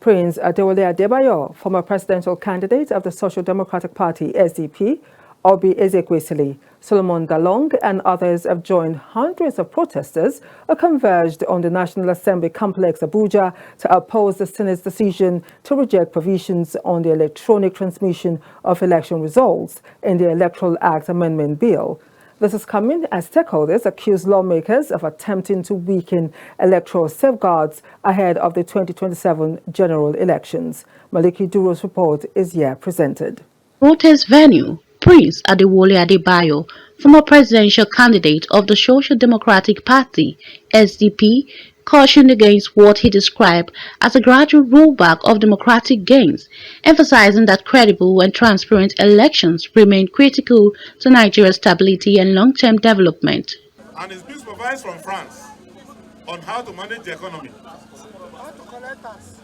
Prince Adewole Adebayo, former presidential candidate of the Social Democratic Party SDP, Oby Ezekwesili, Solomon Dalung, and others have joined hundreds of protesters who converged on the National Assembly complex Abuja to oppose the Senate's decision to reject provisions on the electronic transmission of election results in the Electoral Act Amendment Bill. This is coming as stakeholders accuse lawmakers of attempting to weaken electoral safeguards ahead of the 2027 general elections. Maliki Duro's report is here presented. Protest venue, Prince Adewole Adebayo, former presidential candidate of the Social Democratic Party, SDP, cautioned against what he described as a gradual rollback of democratic gains, emphasizing that credible and transparent elections remain critical to Nigeria's stability and long-term development. And it's been supervised from France on how to manage the economy.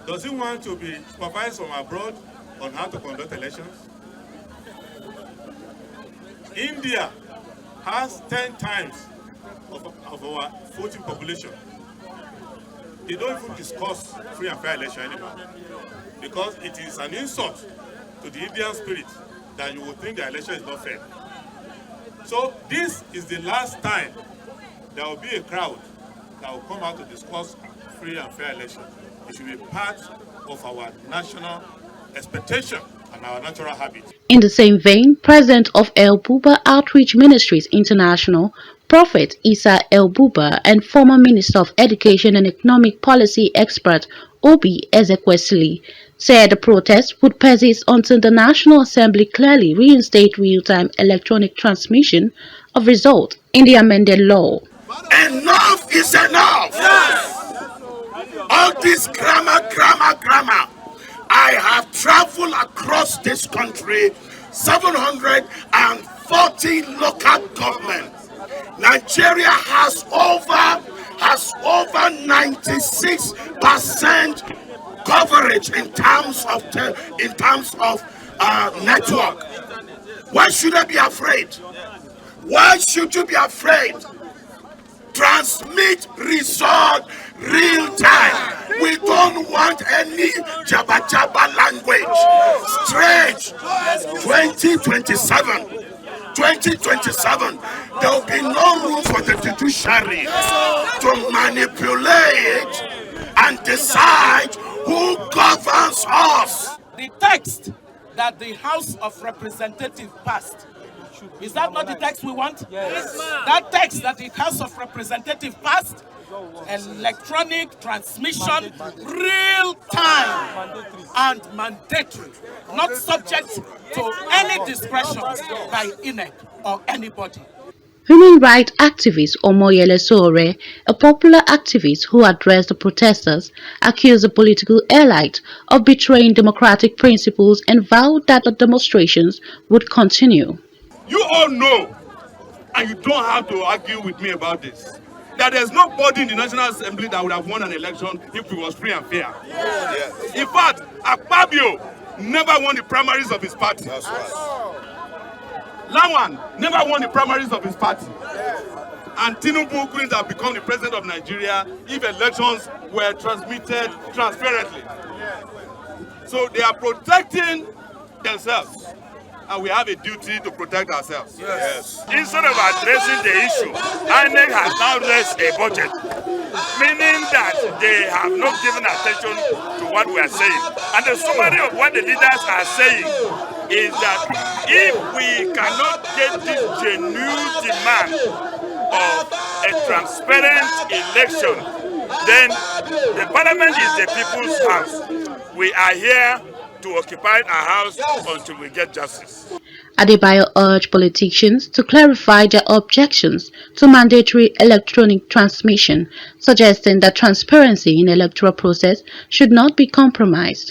Does he want to be supervised from abroad on how to conduct elections? India has 10 times of our voting population. They don't even discuss free and fair election anymore because it is an insult to the Indian spirit that you would think the election is not fair. So this is the last time there will be a crowd that will come out to discuss free and fair election. It should be part of our national expectation and our natural habit. In the same vein, President of El Buba Outreach Ministries International, Prophet Isa El Buba, and former Minister of Education and Economic Policy expert Oby Ezekwesili said the protest would persist until the National Assembly clearly reinstate real-time electronic transmission of results in the amended law. Enough is enough! Yes. All this grammar. I have traveled across this country, 740 local governments. Nigeria has over 96% coverage in terms of network. Why should I be afraid? Why should you be afraid? Transmit result real time. We don't want any jabba language. Straight 2027, there will be no room for the judiciary to manipulate and decide who governs us. The text that the House of Representatives passed, is that not the text we want? Yes. That text that the House of Representatives passed, electronic transmission, real time and mandatory, not subject to any discretion by INEC or anybody. Human rights activist Omoyele Sowore, a popular activist who addressed the protesters, accused the political elite of betraying democratic principles and vowed that the demonstrations would continue. You all know, and you don't have to argue with me about this, that there's nobody in the National Assembly that would have won an election if it was free and fair. Yes. In fact, Akpabio never won the primaries of his party. That's right. Lawan never won the primaries of his party. Yes. And Tinubu couldn't have become the president of Nigeria if elections were transmitted transparently. Yes. So they are protecting themselves. And we have a duty to protect ourselves. Yes. Instead of addressing the issue, INEC has now raised a budget, meaning that they have not given attention to what we are saying. And the summary of what the leaders are saying is that if we cannot get this genuine demand of a transparent election, then the parliament is the people's house. We are here to occupy our house until we get justice. Adebayo urged politicians to clarify their objections to mandatory electronic transmission, suggesting that transparency in the electoral process should not be compromised.